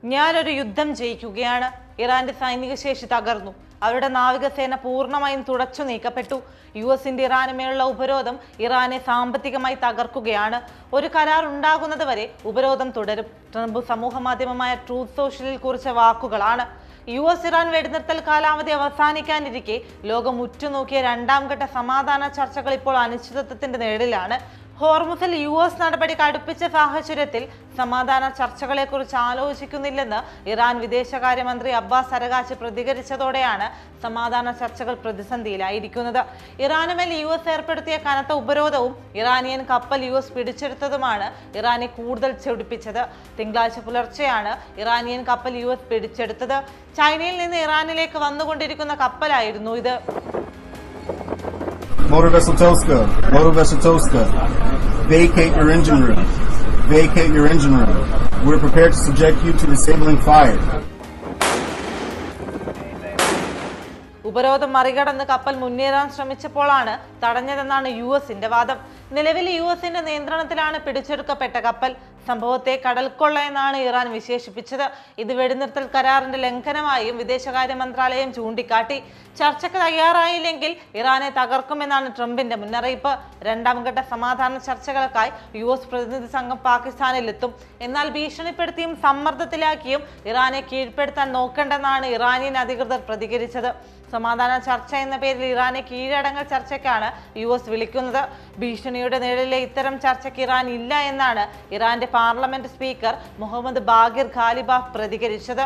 ഞാനൊരു യുദ്ധം ജയിക്കുകയാണ്. ഇറാന്റെ സൈനിക ശേഷി തകർന്നു. അവരുടെ നാവികസേന പൂർണ്ണമായും തുടച്ചു നീക്കപ്പെട്ടു. US-ന്റെ ഇറാനുമേലുള്ള ഉപരോധം ഇറാനെ സാമ്പത്തികമായി തകർക്കുകയാണ്. ഒരു കരാർ ഉണ്ടാകുന്നത് വരെ ഉപരോധം തുടരും. ട്രംപ് സമൂഹ മാധ്യമമായ ട്രൂത്ത് സോഷ്യലിൽ കുറിച്ച വാക്കുകളാണ്. US-ഇറാൻ വെടിനിർത്തൽ കാലാവധി അവസാനിക്കാനിരിക്കെ ലോകം ഉറ്റുനോക്കിയ രണ്ടാം ഘട്ട സമാധാന ചർച്ചകൾ ഇപ്പോൾ അനിശ്ചിതത്വത്തിന്റെ നിഴലിലാണ്. ഹോർമുസിൽ US നടപടി കടുപ്പിച്ച സാഹചര്യത്തിൽ സമാധാന ചർച്ചകളെക്കുറിച്ച് ആലോചിക്കുന്നില്ലെന്ന് ഇറാൻ വിദേശകാര്യമന്ത്രി അബ്ബാസ് അരഗാച്ചി പ്രതികരിച്ചതോടെയാണ് സമാധാന ചർച്ചകൾ പ്രതിസന്ധിയിലായിരിക്കുന്നത്. ഇറാനുമേൽ US ഏർപ്പെടുത്തിയ കനത്ത ഉപരോധവും ഇറാനിയൻ കപ്പൽ US പിടിച്ചെടുത്തതുമാണ് ഇറാനെ കൂടുതൽ ചൊടിപ്പിച്ചത്. തിങ്കളാഴ്ച പുലർച്ചെയാണ് ഇറാനിയൻ കപ്പൽ US പിടിച്ചെടുത്തത്. ചൈനയിൽ നിന്ന് ഇറാനിലേക്ക് വന്നുകൊണ്ടിരിക്കുന്ന കപ്പലായിരുന്നു ഇത്. Motor vessel Toska, vacate your engine room. Vacate your engine room. We're prepared to subject you to disabling fire. ഉപരോധം മറികടന്ന് കപ്പൽ മുന്നേറാൻ ശ്രമിച്ചപ്പോഴാണ് തടഞ്ഞതെന്നാണ് US-ന്റെ വാദം. നിലവിൽ US-ന്റെ നിയന്ത്രണത്തിലാണ് പിടിച്ചെടുക്കപ്പെട്ട കപ്പൽ. സംഭവത്തെ കടൽക്കൊള്ള എന്നാണ് ഇറാൻ വിശേഷിപ്പിച്ചത്. ഇത് വെടിനിർത്തൽ കരാറിന്റെ ലംഘനമായും വിദേശകാര്യ മന്ത്രാലയം ചൂണ്ടിക്കാട്ടി. ചർച്ചയ്ക്ക് തയ്യാറായില്ലെങ്കിൽ ഇറാനെ തകർക്കുമെന്നാണ് ട്രംപിന്റെ മുന്നറിയിപ്പ്. രണ്ടാം ഘട്ട സമാധാന ചർച്ചകൾക്കായി US പ്രതിനിധി സംഘം പാകിസ്ഥാനിലെത്തും. എന്നാൽ ഭീഷണിപ്പെടുത്തിയും സമ്മർദ്ദത്തിലാക്കിയും ഇറാനെ കീഴ്പ്പെടുത്താൻ നോക്കണ്ടെന്നാണ് ഇറാനിയൻ അധികൃതർ പ്രതികരിച്ചത്. സമാധാന ചർച്ച എന്ന പേരിൽ ഇറാനെ കീഴടങ്ങൽ ചർച്ചയ്ക്കാണ് US വിളിക്കുന്നത്. ഭീഷണിയുടെ നിഴലിലെ ഇത്തരം ചർച്ചയ്ക്ക് ഇറാൻ ഇല്ല എന്നാണ് ഇറാന്റെ parliament speaker Mohammad Bagher Ghalibaf പ്രതികരിച്ചത്.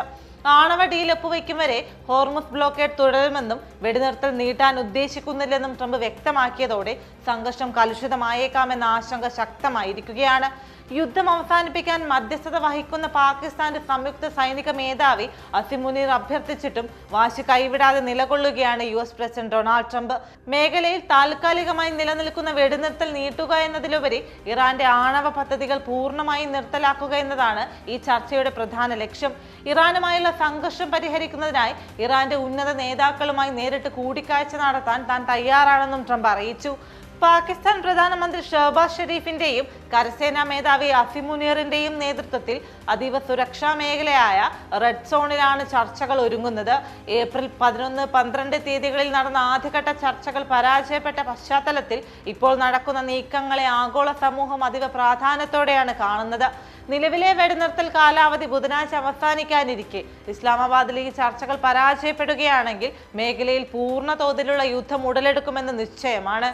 ആണവ ഡീൽ ഒപ്പുവയ്ക്കും വരെ ഹോർമുസ് ബ്ലോക്കേഡ് തുടരുമെന്നും വെടിനിർത്തൽ നീട്ടാൻ ഉദ്ദേശിക്കുന്നില്ലെന്നും ട്രംപ് വ്യക്തമാക്കിയതോടെ സംഘർഷം കലുഷിതമായേക്കാമെന്ന ആശങ്ക ശക്തമായിരിക്കുകയാണ്. യുദ്ധം അവസാനിപ്പിക്കാൻ മധ്യസ്ഥത വഹിക്കുന്ന പാകിസ്ഥാന്റെ സംയുക്ത സൈനിക മേധാവി അസിം മുനീർ അഭ്യർത്ഥിച്ചിട്ടും വാശി കൈവിടാതെ നിലകൊള്ളുകയാണ് US പ്രസിഡന്റ് ഡൊണാൾഡ് ട്രംപ്. മേഖലയിൽ താൽക്കാലികമായി നിലനിൽക്കുന്ന വെടിനിർത്തൽ നീട്ടുക എന്നതിലുപരി ഇറാന്റെ ആണവ പദ്ധതികൾ പൂർണ്ണമായും നിർത്തലാക്കുക എന്നതാണ് ഈ ചർച്ചയുടെ പ്രധാന ലക്ഷ്യം. ഇറാനുമായുള്ള സംഘർഷം പരിഹരിക്കുന്നതിനായി ഇറാന്റെ ഉന്നത നേതാക്കളുമായി നേരിട്ട് കൂടിക്കാഴ്ച നടത്താൻ താൻ തയ്യാറാണെന്നും ട്രംപ് അറിയിച്ചു. പാകിസ്ഥാൻ പ്രധാനമന്ത്രി ഷഹബാസ് ഷെരീഫിന്റെയും കരസേനാ മേധാവി അസിം മുനീറിന്റെയും നേതൃത്വത്തിൽ അതീവ സുരക്ഷാ മേഖലയായ റെഡ് സോണിലാണ് ചർച്ചകൾ ഒരുങ്ങുന്നത്. ഏപ്രിൽ 11, 12 തീയതികളിൽ നടന്ന ആദ്യഘട്ട ചർച്ചകൾ പരാജയപ്പെട്ട പശ്ചാത്തലത്തിൽ ഇപ്പോൾ നടക്കുന്ന നീക്കങ്ങളെ ആഗോള സമൂഹം അതീവ പ്രാധാന്യത്തോടെയാണ് കാണുന്നത്. നിലവിലെ വെടിനിർത്തൽ കാലാവധി ബുധനാഴ്ച അവസാനിക്കാനിരിക്കെ ഇസ്ലാമാബാദിൽ ഈ ചർച്ചകൾ പരാജയപ്പെടുകയാണെങ്കിൽ മേഖലയിൽ പൂർണ്ണ തോതിലുള്ള യുദ്ധം ഉടലെടുക്കുമെന്ന് നിശ്ചയമാണ്.